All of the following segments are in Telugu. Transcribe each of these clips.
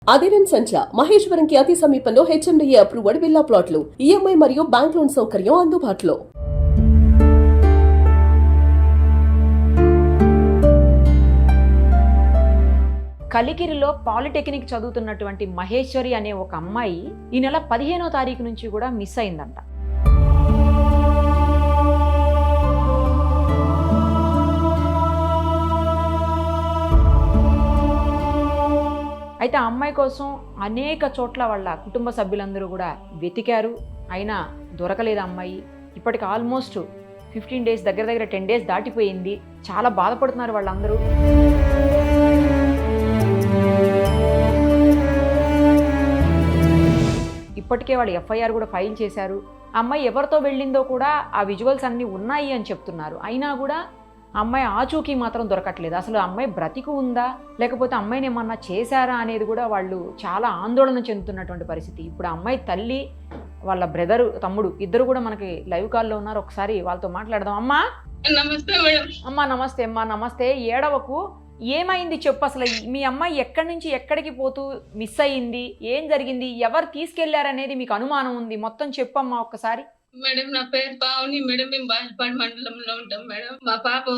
అదిరన్ సంచ మహేశ్వరంకి అతి సమీపంలో హెచ్ఎండిఏ అప్రూవ్డ్ విల్లా ప్లాట్లు ఈఎంఐ మరియు బ్యాంక్ లోన్ సౌకర్యం అందుబాటులో. కలికిరిలో పాలిటెక్నిక్ చదువుతున్నటువంటి మహేశ్వరి అనే ఒక అమ్మాయి ఈ నెల 15వ తారీఖు నుంచి కూడా మిస్ అయిందంట. అయితే ఆ అమ్మాయి కోసం అనేక చోట్ల వాళ్ళ కుటుంబ సభ్యులందరూ కూడా వెతికారు, అయినా దొరకలేదు అమ్మాయి. ఇప్పటికి ఆల్మోస్ట్ 15 డేస్, దగ్గర 10 డేస్ దాటిపోయింది. చాలా బాధపడుతున్నారు వాళ్ళందరూ. ఇప్పటికే వాళ్ళు ఎఫ్ఐఆర్ కూడా ఫైల్ చేశారు. ఆ అమ్మాయి ఎవరితో వెళ్ళిందో కూడా ఆ విజువల్స్ అన్నీ ఉన్నాయి అని చెప్తున్నారు. అయినా కూడా అమ్మాయి ఆచూకీ మాత్రం దొరకట్లేదు. అసలు అమ్మాయి బ్రతికు ఉందా లేకపోతే అమ్మాయిని ఏమన్నా చేశారా అనేది కూడా వాళ్ళు చాలా ఆందోళన చెందుతున్నటువంటి పరిస్థితి. ఇప్పుడు ఆ అమ్మాయి తల్లి, వాళ్ళ బ్రదరు, తమ్ముడు ఇద్దరు కూడా మనకి లైవ్ కాల్లో ఉన్నారు. ఒకసారి వాళ్ళతో మాట్లాడదాం. అమ్మా నమస్తే మేడం. అమ్మా నమస్తే. అమ్మా నమస్తే. ఏడవకు, ఏమైంది చెప్పు. అసలు మీ అమ్మాయి ఎక్కడి నుంచి ఎక్కడికి పోతూ మిస్ అయ్యింది, ఏం జరిగింది, ఎవరు తీసుకెళ్లారనేది మీకు అనుమానం ఉంది, మొత్తం చెప్పమ్మా ఒక్కసారి. మేడం నా పేరు పావని మేడం. మేము బాజ్పాడు మండలంలో ఉంటాం మేడం. మా పాప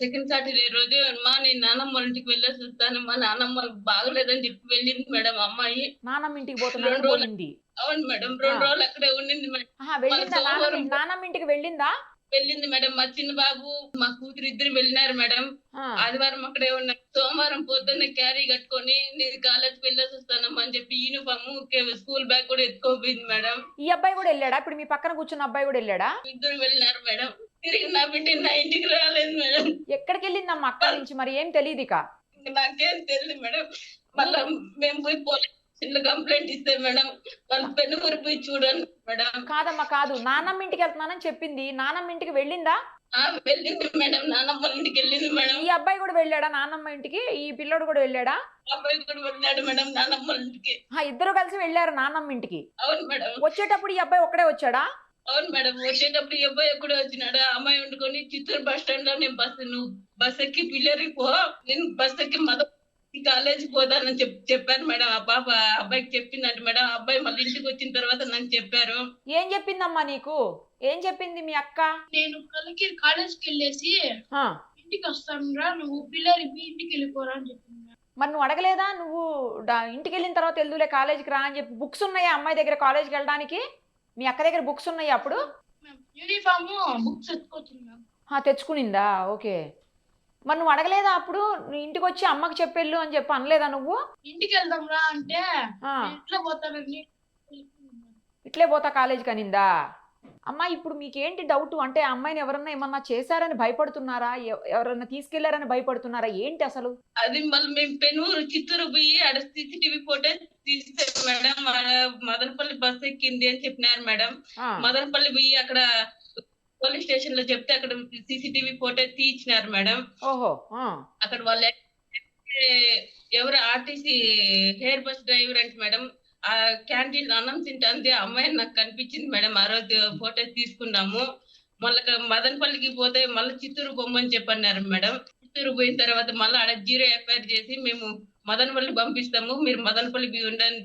సెకండ్ సాటర్డే రోజు నేను నానమ్మ వాళ్ళ ఇంటికి వెళ్ళేసి వస్తాను, మా నానమ్మ బాగలేదని చెప్పి వెళ్ళింది మేడం. అమ్మాయి నానమ్మ ఇంటికి పోతుంది. అవును మేడం, 2 రోజులు అక్కడే ఉండింది మేడం. నానమ్మ ఇంటికి వెళ్ళిందా? వెళ్ళింది మేడం. మా చిన్న బాబు, మా కూతురు ఇద్దరు వెళ్ళినారు మేడం. ఆదివారం అక్కడే ఉన్నారు. సోమవారం పొద్దున్న క్యారీ కట్టుకొని నేను కాలేజ్కి వెళ్ళేసి వస్తానమ్మా అని చెప్పి యూనిఫామ్, స్కూల్ బ్యాగ్ కూడా ఎత్తుకోపోయింది మేడం. ఈ అబ్బాయి కూడా వెళ్ళాడా? ఇప్పుడు మీ పక్కన కూర్చున్న అబ్బాయి కూడా వెళ్ళాడా? ఇద్దరు వెళ్ళినారు మేడం. తిరిగి నా బిడ్డ నా ఇంటికి రాలేదు మేడం. ఎక్కడికి వెళ్ళిందమ్మా అక్కడి నుంచి? మరి ఏం తెలియదు. నాకేం తెలియదు మేడం. మళ్ళా మేము పోయి పోలీస్ కంప్లైంట్ ఇస్తే మేడం వాళ్ళు పెన్నుకూరు పోయి చూడండి మేడం. కాదమ్మా కాదు, నానమ్మ ఇంటికి వెళ్తున్నానని చెప్పింది. నానమ్మ ఇంటికి వెళ్ళిందా? వెళ్ళింది మేడం, నానమ్మ ఇంటికి వెళ్ళింది మేడం. ఈ అబ్బాయి కూడా వెళ్ళాడా నానమ్మ ఇంటికి? ఈ పిల్లోడు కూడా వెళ్ళాడా? అబ్బాయి కూడా వెళ్ళాడు మేడం నానమ్మ ఇంటికి. ఇద్దరు కలిసి వెళ్ళారు నానమ్మ ఇంటికి. అవును మేడం. వచ్చేటప్పుడు ఈ అబ్బాయి ఒక్కడే వచ్చాడా? అవును మేడం. వచ్చేటప్పుడు ఈ అబ్బాయి ఎక్కడే వచ్చినాడు. అమ్మాయి వండుకొని చిత్తూరు బస్ స్టాండ్ లో నేను బస్ ఎక్కి పిల్లరికి పో, నేను బస్ ఎక్కి కాలేజీ పోతానని చెప్పారు మేడం. ఆ పాప అబ్బాయికి చెప్పిందంట మేడం. అబ్బాయి మళ్ళీ ఇంటికి వచ్చిన తర్వాత నాకు చెప్పారు. ఏం చెప్పిందమ్మా నీకు? ఏం చెప్పింది మీ అక్క? నేను కలికిరి కాలేజ్కి వెళ్ళేసి ఇంటికి వస్తాను రా, నువ్వు పిల్లలు ఇంటికి వెళ్ళిపోరా అని చెప్పింది. మరి నువ్వు అడగలేదా? నువ్వు ఇంటికి వెళ్ళిన తర్వాత వెళ్దులే కాలేజీకి రా అని చెప్పి. బుక్స్ ఉన్నాయా అమ్మాయి దగ్గర కాలేజ్కి వెళ్ళడానికి? మీ అక్క దగ్గర బుక్స్ ఉన్నాయా? అప్పుడు యూనిఫామ్ బుక్స్ ఎత్తుకొచ్చిందా? తెచ్చుకునిందా? ఓకే. మరి నువ్వు అడగలేదా అప్పుడు? నువ్వు ఇంటికి వచ్చి అమ్మకి చెప్పెళ్ళు అని చెప్పి అనలేదా నువ్వు? ఇంటికి వెళ్దాం రా అంటే ఇట్లా పోతానండి, ఇట్లే పోతా కాలేజీకి అనిందా? అమ్మా ఇప్పుడు మీకేంటి డౌట్? అంటే అమ్మాయిని ఎవరన్నా ఏమన్నా చేశారని భయపడుతున్నారా, ఎవరన్నా తీసుకెళ్లారని భయపడుతున్నారా, ఏంటి అసలు? అది మళ్ళీ మేము పెనూరు చిత్తూరు పోయి ఆడ CCTV ఫోటేజ్ తీస్తే మేడం మదనపల్లి బస్ ఎక్కింది అని చెప్పినారు మేడం. మదనపల్లి పోయి అక్కడ పోలీస్ స్టేషన్ లో చెప్తే అక్కడ CCTV ఫోటేజ్ తీయించినారు మేడం. ఓహో. అక్కడ వాళ్ళు ఎవరు ఆర్టీసీ హెయిర్ బస్ డ్రైవర్ అంటే మేడం, ఆ క్యాంటీన్ అన్నం తింటే అమ్మాయి నాకు కనిపించింది మేడం. ఆ రోజు ఫోటోస్ తీసుకున్నాము. మళ్ళీ మదనపల్లికి పోతే మళ్ళీ చిత్తూరు బొమ్మని చెప్పన్నారు మేడం. చిత్తూరు పోయిన తర్వాత మళ్ళీ ఆడ 0 FIR చేసి మేము మదనపల్లి పంపిస్తాము, మీరు మదనపల్లికి ఉండని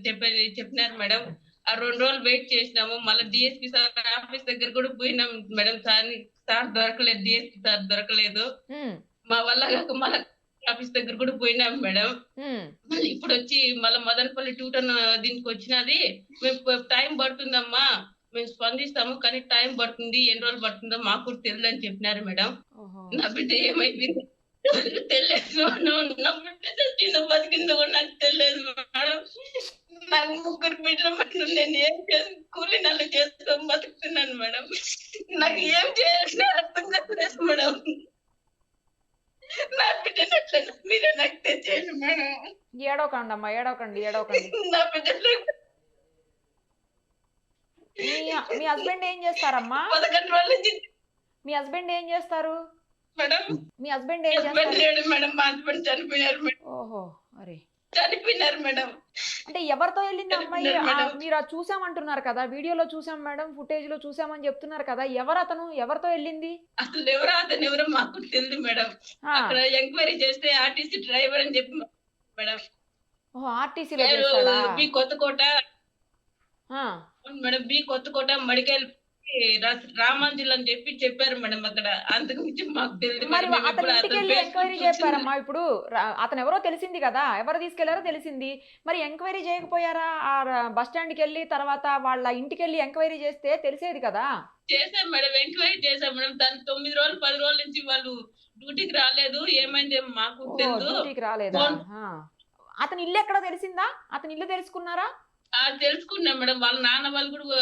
చెప్పినారు మేడం. ఆ 2 రోజులు వెయిట్ చేసినాము. మళ్ళీ DSP సార్ ఆఫీస్ దగ్గర కూడా పోయినాం మేడం. సార్ దొరకలేదు, DSP సార్ దొరకలేదు. మా వల్ల కాక మళ్ళీ ఆఫీస్ దగ్గర కూడా పోయినాం మేడం. మళ్ళీ ఇప్పుడు వచ్చి మళ్ళీ మదనపల్లి 2 టౌన్ దీనికి వచ్చినది. మేము టైం పడుతుందమ్మా, మేము స్పందిస్తాము కానీ టైం పడుతుంది, ఎన్ని రోజులు పడుతుందో మాకు కూడా తెలియదు అని చెప్పినారు మేడం. నా బిడ్డ ఏమైంది తెలియదు. నా బిడ్డ చిన్న బతికిందో కూడా నాకు తెలియదు మేడం. నాకు 3 బిడ్డలు మేడం. నేను ఏం చేసి కూలి నెలలు చేసుకొని బతుకుతున్నాను మేడం. నాకు ఏం చేయాలని అర్థం కాలేదు మేడం. నా బిడ్డను ఎట్లా మీరే నాకు తెచ్చేయండి మేడం. ఏడవకండి అమ్మా, ఏడవకండి. నా బిడ్డలు మీ హస్బెండ్ ఏం చేస్తారమ్మా? 11 రోజుల నుంచి మీ హస్బెండ్ ఏం చేస్తారు మేడం? మీ హస్బెండ్ ఏం చేస్తారు? లేడు మేడం, మా హస్బెండ్ చనిపోయారు మేడం. ఓహో, అరే చనిపోయినారు మేడం. అంటే ఎవరితో వెళ్ళింది అమ్మాయి? మీరు చూసామంటున్నారు కదా, వీడియోలో చూసాం మేడం, ఫుటేజ్ లో చూసామని చెప్తున్నారు కదా, ఎవరు అతను? ఎవరితో వెళ్ళింది? అసలు అతను ఎవరో మాకు తెలియదు మేడం. అక్కడ ఎంక్వైరీ చేస్తే ఆర్టీసీ డ్రైవర్ అని చెప్పి మేడం. ఓహో, ఆర్టీసీలో చేస్తాడా? బి కొత్తకోట ఆ, అవును మేడం, బి కొత్తకోట మడికేల్ రామాంజులు అని చెప్పారు మేడం అక్కడ. అంతకు మించి మాకు తెలియదు మరి మేడం. మేము అతని ఎప్పుడు ఇంటికి అతను వెళ్ళి ఫేస్బుక్ ఎంక్వైరీ చేస్తారమ్మా. ఇప్పుడు అతను ఎవరో తెలిసింది కదా, ఎవరు తీసుకెళ్లారో తెలిసింది. మరి ఎంక్వైరీ చేయకపోయారా? ఆ బస్ స్టాండ్కి వెళ్ళి తర్వాత వాళ్ళ ఇంటికి వెళ్ళి ఎంక్వైరీ చేస్తే తెలిసేది కదా. చేశాం మేడం, ఎంక్వైరీ చేశాం మేడం. తను 9 రోజులు 10 రోజుల నుంచి వాళ్ళు డ్యూటీకి రాలేదు. ఏమైంది మాకు ఓ, తెలియదు. డ్యూటీకి రాలేదా? ఫోన్ ఆ. అతని ఇల్లు ఎక్కడ తెలిసిందా? అతని ఇల్లు తెలుసుకున్నారా? తెలుసుకున్నాం మేడం. వాళ్ళ నాన్న వాళ్ళు కూడా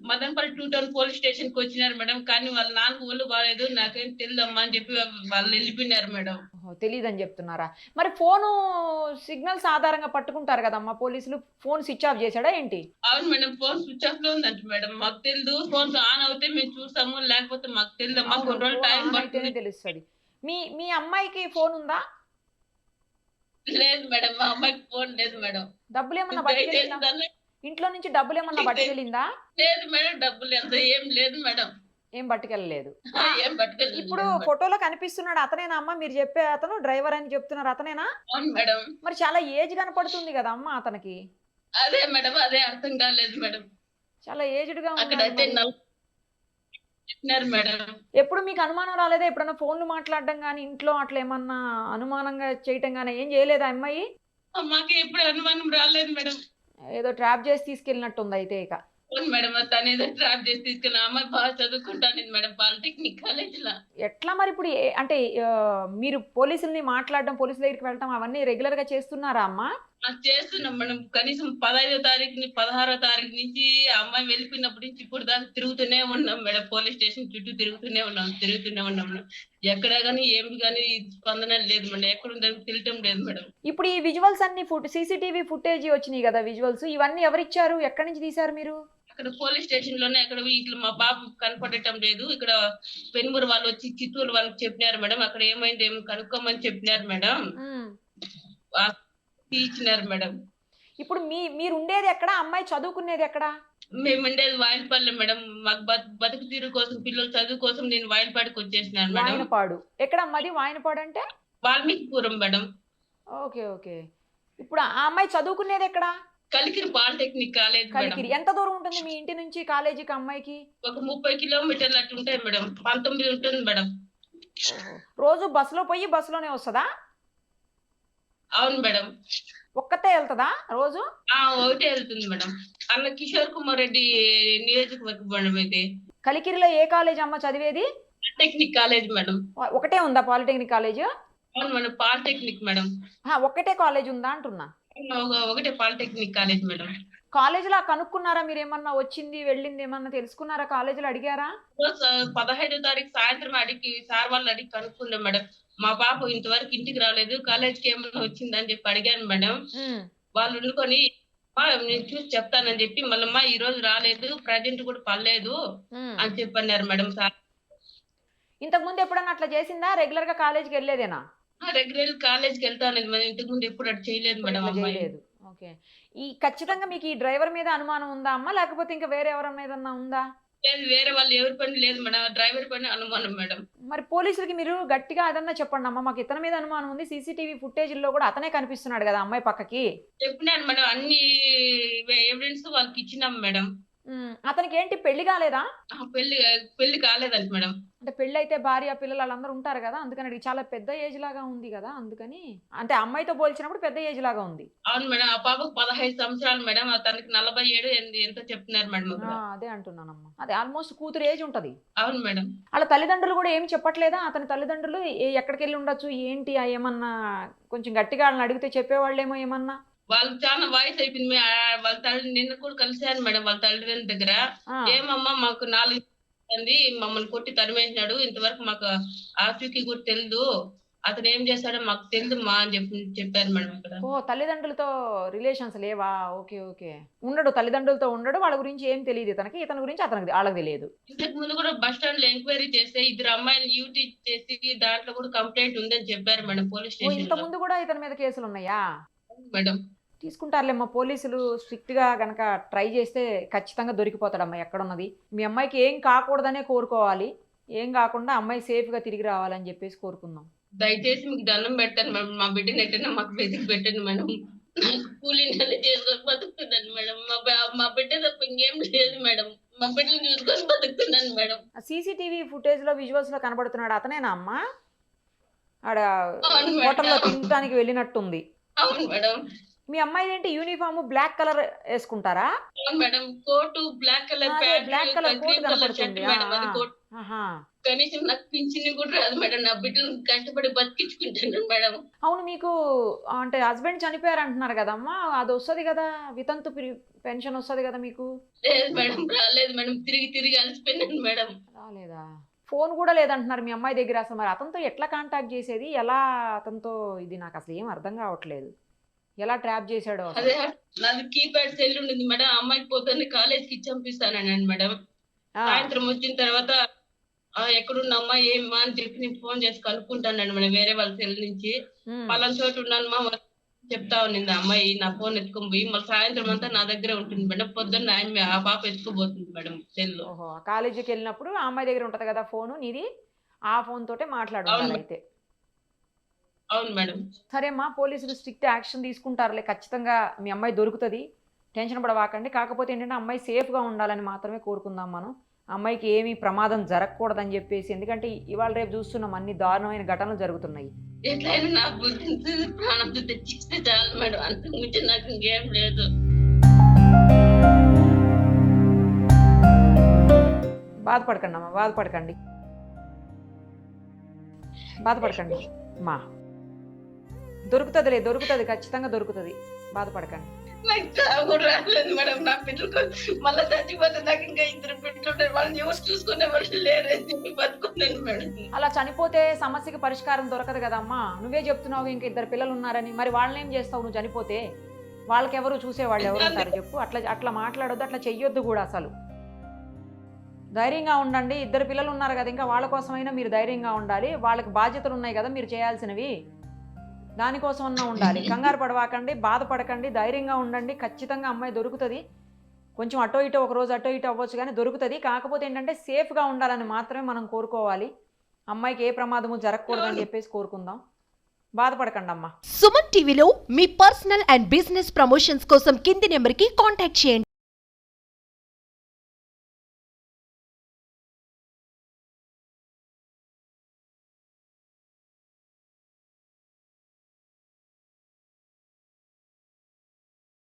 మదనపల్లి 2 టౌన్ పోలీస్ స్టేషన్ కి వచ్చినారు మేడం. కానీ వాళ్ళ నాన్న ఒళ్ళు బాగాలేదు, నాకేం తెలియదమ్మా అని చెప్పి వాళ్ళు వెళ్ళిపోయినారు మేడం. ఓహో, తెలీదని చెప్తున్నారా? మరి ఫోను సిగ్నల్స్ ఆధారంగా పట్టుకుంటారు కదమ్మా పోలీసులు. ఫోన్ స్విచ్ ఆఫ్ చేశాడా ఏంటి? అవును మేడం, ఫోన్ స్విచ్ ఆఫ్ లో ఉందంట మేడం. మాకు తెలియదు. ఫోన్స్ ఆన్ అవుతే మేము చూస్తాము, లేకపోతే మాకు తెలియదమ్మా. అవును, కొన్ని రోజులు ఫోన్ టైం ఆన్ అయితేనే పడుతుంది. తెలుస్తుంది. మీ మీ అమ్మాయికి ఫోన్ ఉందా? లేదు మేడం, మా అమ్మాయికి ఫోన్ లేదు మేడం. డబ్బులు ఏమన్నా దయచేసి పట్టుకెళ్ళిందా? దాన్ని ఇంట్లో నుంచి డబ్బులు ఏమన్నా పట్టుకెళ్ళిందా? లేదు మేడం, డబ్బులు ఎంత ఏం లేదు మేడం. ఏం పట్టుకెళ్ళలేదు. ఏం పట్టుకెళ్ళలేదు ఇప్పుడు మేడం. ఫోటోలో కనిపిస్తున్నాడు అతనేనా అమ్మా? మీరు చెప్పే అతను డ్రైవర్ అని చెప్తున్నారు, అతనేనా? అవును మేడం, మరి చాలా ఏజ్ కనపడుతుంది కదా అమ్మా అతనికి. అదే మేడం, అదే అర్థం కాలేదు మేడం. చాలా ఏజ్డ్ గా ఉన్నాడు అక్కడైతే మరి. చెప్పినారు మేడం. ఎప్పుడు మీకు అనుమానం రాలేదా? ఎప్పుడన్నా ఫోన్లు మాట్లాడడం కానీ ఇంట్లో అట్లా ఏమన్నా అనుమానంగా చేయటం కానీ ఏం చేయలేదా అమ్మాయి? మాకు ఎప్పుడు అనుమానం రాలేదు మేడం. ఏదో ట్రాప్ చేసి తీసుకెళ్ళినట్టుంది అయితే ఇక. అవును మేడం, తను ఏదో ట్రాప్ చేసి తీసుకెళ్ళి అమ్మాయి బాగా చదువుకుంటాను మేడం పాలిటెక్నిక్ కాలేజ్ లో. ఎట్లా మరి ఇప్పుడు అంటే మీరు పోలీసుల్ని మాట్లాడడం, పోలీసుల దగ్గరికి వెళ్ళటం అవన్నీ రెగ్యులర్ గా చేస్తున్నారా అమ్మా? చేస్తున్నాం మేడం. కనీసం 15వ తారీఖు 16వ తారీఖు నుంచి ఆ అమ్మాయి వెళ్ళిపోయినప్పటి నుంచి ఇప్పుడు దాకా తిరుగుతూనే ఉన్నాం మేడం. పోలీస్ స్టేషన్ చుట్టూ తిరుగుతూనే ఉన్నాం మేడం. ఎక్కడ గానీ ఏమి గానీ స్పందన లేదు మేడం. ఎక్కడ ఉందో తెలియటం లేదు మేడం. ఇప్పుడు ఈ విజువల్స్ అన్ని సీసీటీవీ ఫుటేజ్ వచ్చినాయి కదా విజువల్స్, ఇవన్నీ ఎవరిచ్చారు? ఎక్కడి నుంచి తీశారు మీరు? అక్కడ పోలీస్ స్టేషన్ లోనే అక్కడ ఇట్లా మా బాబు కనపడటం లేదు. ఇక్కడ పెనుమూరు వాళ్ళు వచ్చి చిత్తూరు వాళ్ళకి చెప్పినారు మేడం. అక్కడ ఏమైంది ఏమి కనుక్కోమని చెప్పినారు మేడం. ఇచ్చినారు మేడం. ఇప్పుడు మీరు ఉండేది ఎక్కడ? అమ్మాయి చదువుకునేది ఎక్కడ? మేము ఉండేది వాయిల్పల్లి మేడం. మాకు బతుకు తీరు కోసం, పిల్లల చదువు కోసం నేను వాయిల్పాడికి వచ్చేసినాను మేడం. వాయనపాడు ఎక్కడ అమ్మది? వాయనపాడు అంటే వాల్మీకిపురం మేడం. Okay okay. ఇప్పుడు ఆ అమ్మాయి చదువుకునేది ఎక్కడ? Kalikiri polytechnic college madam. Kalikiri. ఎంత దూరం ఉంటుంది మీ ఇంటి నుంచి కాలేజీకి అమ్మాయికి? ఒక 30 కిలోమీటర్లు అట్టు ఉంటాయి మేడం. 19 ఉంటుంది మేడం. రోజు బస్సులో పోయి బస్సులోనే వస్తుందా? అవును మేడం. ఒక్కతే వెళ్తుందా రోజు? ఒకటే వెళ్తుంది మేడం. అన్న కిషోర్ కుమార్ రెడ్డి నియోజకవర్గం మేడం. అయితే కలికిరిలో ఏ కాలేజ్ అమ్మ చదివేది? Polytechnic college madam. ఒకటే ఉందా పాలిటెక్నిక్ కాలేజ్? అవును మేడం, పాలిటెక్నిక్ మేడం. ఒక్కటే కాలేజ్ ఉందా అంటున్నా. ఒకటే పాలిటెక్నిక్ కాలేజ్ మేడం. కాలేజీలో కనుక్కున్నారా మీరు? ఏమన్నా వచ్చింది వెళ్ళింది ఏమన్నా తెలుసుకున్నారా? కాలేజీలో అడిగారా? 15వ తారీఖు సాయంత్రం అడిగి సార్ వాళ్ళు అడిగి కనుక్కున్నాం మేడం. మా పాప ఇంతవరకు ఇంటికి రాలేదు, కాలేజ్కి ఏమన్నా వచ్చిందని చెప్పి అడిగాను మేడం. వాళ్ళు ఉండుకొని నేను చూసి చెప్తానని చెప్పి మళ్ళమ్మా ఈ రోజు రాలేదు, ప్రజెంట్ కూడా పర్లేదు అని చెప్పన్నారు మేడం. సార్ ఇంతకు ముందు ఎప్పుడన్నా అట్లా చేసిందా? రెగ్యులర్ గా కాలేజీకి వెళ్ళేదేనా? రెగ్యులర్ కాలేజ్కి వెళ్తాను మేడం. ఇంతకు ముందు ఎప్పుడు అటు చేయలేదు మేడం. చేయలేదు. ఓకే. ఈ ఖచ్చితంగా మీకు ఈ డ్రైవర్ మీద అనుమానం ఉందా అమ్మా, లేకపోతే ఇంకా వేరే ఎవరి మీద ఉందా? లేదు, వేరే వాళ్ళు ఎవరి పని లేదు మేడం. డ్రైవర్ పని అనుమానం మేడం. మరి పోలీసులకి మీరు గట్టిగా అదన్నా చెప్పండి అమ్మా, మాకు ఇతని మీద అనుమానం ఉంది, సీసీటీవీ ఫుటేజ్ లో కూడా అతనే కనిపిస్తున్నాడు కదా అమ్మాయి పక్కకి. చెప్పినాను మేడం, అన్ని ఎవిడెన్స్ వాళ్ళకి ఇచ్చినాం మేడం. అతనికి ఏంటి పెళ్లి కాలేదా? పెళ్లి కాలేదంట మేడం. అంటే పెళ్లి అయితే భార్య పిల్లలు వాళ్ళందరూ ఉంటారు కదా, అందుకని చాలా పెద్ద ఏజ్ లాగా ఉంది కదా, అందుకని. అంటే అమ్మాయితో పోల్చినప్పుడు పెద్ద ఏజ్ లాగా ఉంది. అవును మేడం. ఆ పాపకు 15 సంవత్సరాలు మేడం. తనకి 47 ఎంతో చెప్తున్నారు మేడం. అదే అంటున్నానమ్మా, అదే ఆల్మోస్ట్ కూతురు ఏజ్ ఉంటది. అవును మేడం. వాళ్ళ తల్లిదండ్రులు కూడా ఏం చెప్పట్లేదా? అతని తల్లిదండ్రులు ఎక్కడికి వెళ్ళి ఉండొచ్చు ఏంటి ఏమన్నా కొంచెం గట్టిగా వాళ్ళని అడిగితే చెప్పేవాళ్ళేమో ఏమన్నా. వాళ్ళకి చాలా వాయిస్ అయిపోయింది. వాళ్ళ తల్లి నిన్న కూడా కలిశాను మేడం వాళ్ళ తల్లిదండ్రుల దగ్గర. ఏమమ్మా మాకు 4 మమ్మల్ని కొట్టి తరిమేసినాడు, ఇంతవరకు మాకు ఆచూకీ కూడా తెలియదు, అతను ఏం చేశాడో మాకు తెలియదు మా అని చెప్పారు మేడం ఇక్కడ. తల్లిదండ్రులతో రిలేషన్స్ లేవా? Okay okay. ఉండడు, తల్లిదండ్రులతో ఉండడు, వాళ్ళ గురించి ఏం తెలియదు ఇతనికి, ఇతని గురించి అతనికి వాళ్ళకి తెలియదు. ఇంతకు ముందు కూడా బస్ స్టాండ్ లో ఎంక్వైరీ చేస్తే 2 అమ్మాయిలు యూటీ చేసి దాంట్లో కూడా కంప్లైంట్ ఉందని చెప్పారు మేడం పోలీస్ స్టేషన్. ఇంత ముందు కూడా ఇతని మీద కేసులు ఉన్నాయా మేడం? తీసుకుంటారులేమ్మా పోలీసులు, స్ట్రిక్ట్ గా గనక ట్రై చేస్తే ఖచ్చితంగా దొరికిపోతాడమ్మా ఎక్కడున్నది. మీ అమ్మాయికి ఏం కాకూడదనే కోరుకోవాలి, ఏం కాకుండా అమ్మాయి సేఫ్ గా తిరిగి రావాలని చెప్పేసి కోరుకుందాం. దయచేసి మీకు దండం పెడతాను మేడం, మా బిడ్డని ఎట్టైనా మాకు వెతికి పెట్టండి మేడం. నాకు కూలీ నెల చేసుకొని బతుకుతున్నాను మేడం. మా బిడ్డ తప్ప ఇంకేం లేదు మేడం. మా బిడ్డను చూసుకొని బతుకుతున్నాను మేడం. సీసీటీవీ ఫుటేజ్లో విజువల్స్లో కనబడుతున్నాడు అతనేనా అమ్మా? ఆడ అవును హోటల్లో మేడం. తినడానికి వెళ్ళినట్టుంది. అవును మేడం. మీ అమ్మాయి ఏంటి యూనిఫామ్ బ్లాక్ కలర్ వేసుకుంటారా? అవును మేడం. కోటు బ్లాక్ కలర్ అదే pant, black colour coat cream colour shirt కనపడుతుంది. మేడం. అది కోట్. ఆహా. కనీసం నాకు పింఛన్ కూడా రాదు మేడం. నా బిడ్డను కష్టపడి బతికించుకుంటాను మేడం. అవును, మీకు అంటే హస్బెండ్ చనిపోయారు అంటున్నారు కదమ్మా, అది వస్తుంది కదా, వితంతు పెన్షన్ వస్తుంది కదా మీకు? లేదు మేడం, రాలేదు మేడం. తిరిగి అలసిపోయినాను మేడం. రాలేదా? ఫోన్ కూడా లేదంటున్నారు మీ అమ్మాయి దగ్గర. అసలు మరి అతనితో ఎట్లా కాంటాక్ట్ చేసేది, ఎలా అతనితో, ఇది నాకు అసలు ఏం అర్థం కావట్లేదు. ఎలా ట్రాప్ చేశాడో అసలు. అదే నాది కీప్యాడ్ సెల్ ఉండింది మేడం. ఆ అమ్మాయికి పొద్దున్నే కాలేజ్కి ఇచ్చి పంపిస్తానండి మేడం. సాయంత్రం వచ్చిన తర్వాత ఎక్కడున్న అమ్మాయి ఏమ్మా అని చెప్పి నేను ఫోన్ చేసి కనుక్కుంటానండి మేడం, వేరే వాళ్ళ సెల్ నుంచి. పలానా చోటు ఉన్నాను మా చెప్తా ఉన్నింది ఆ అమ్మాయి. నా ఫోన్ ఎత్తుకొని పోయి మళ్ళీ సాయంత్రం అంతా నా దగ్గరే ఉంటుంది మేడం. పొద్దున్న ఆ పాప ఎత్తుకుపోతుంది మేడం సెల్. ఓహో, కాలేజీకి వెళ్ళినప్పుడు ఆ అమ్మాయి దగ్గర ఉంటది కదా ఫోను నీది, ఆ ఫోన్ తోటే మాట్లాడుకోవాలి అయితే. అవును మేడం. సరేమ్మా, పోలీసులు స్ట్రిక్ట్ యాక్షన్ తీసుకుంటారులే, ఖచ్చితంగా మీ అమ్మాయి దొరుకుతుంది, టెన్షన్ పడవాకండి. కాకపోతే ఏంటంటే అమ్మాయి సేఫ్గా ఉండాలని మాత్రమే కోరుకుందాం మనం. అమ్మాయికి ఏమీ ప్రమాదం జరగకూడదని చెప్పేసి, ఎందుకంటే ఇవాళ రేపు చూస్తున్నాం అన్ని దారుణమైన ఘటనలు జరుగుతున్నాయి. ఎట్లయినా నా బుద్ధి ప్రాణంతో తెచ్చిస్తే చాలు మేడం, అంతకు మించి నాకు ఇంకేం లేదు. బాధపడకండి అమ్మా, బాధపడకండి మా దొరుకుతుంది, ఖచ్చితంగా దొరుకుతుంది, బాధపడకండి. నాకు చావు రాలేదు మేడం. నా పిల్లలు మళ్ళీ చచ్చిపోతే నాకు ఇంకా 2 పిల్లలు, వాళ్ళని ఎవరు చూసుకునే వాళ్ళు లేరని చెప్పి బతుకున్నాను మేడం. అలా చనిపోతే సమస్యకి పరిష్కారం దొరకదు కదమ్మా. నువ్వే చెప్తున్నావు ఇంకా 2 పిల్లలు ఉన్నారని, మరి వాళ్ళని ఏం చేస్తావు నువ్వు చనిపోతే? వాళ్ళకెవరు చూసేవాళ్ళు ఎవరు ఉంటారు చెప్పు? అట్లా మాట్లాడొద్దు, అట్లా చెయ్యొద్దు కూడా. అసలు ధైర్యంగా ఉండండి. 2 పిల్లలు ఉన్నారు కదా, ఇంకా వాళ్ళ కోసమైనా మీరు ధైర్యంగా ఉండాలి. వాళ్ళకి బాధ్యతలు ఉన్నాయి కదా మీరు చేయాల్సినవి, దానికోసమన్నా ఉండాలి. కంగారు పడవాకండి, బాధపడకండి, ధైర్యంగా ఉండండి. ఖచ్చితంగా అమ్మాయి దొరుకుతుంది. కొంచెం అటో ఇటో ఒక రోజు అటో ఇటో అవ్వచ్చు కానీ దొరుకుతుంది. కాకపోతే ఏంటంటే సేఫ్గా ఉండాలని మాత్రమే మనం కోరుకోవాలి. అమ్మాయికి ఏ ప్రమాదము జరగకూడదని చెప్పేసి కోరుకుందాం. బాధపడకండి అమ్మా. సుమన్ టీవీలో మీ పర్సనల్ అండ్ బిజినెస్ ప్రమోషన్స్ కోసం కింది నెంబర్కి కాంటాక్ట్ చేయండి.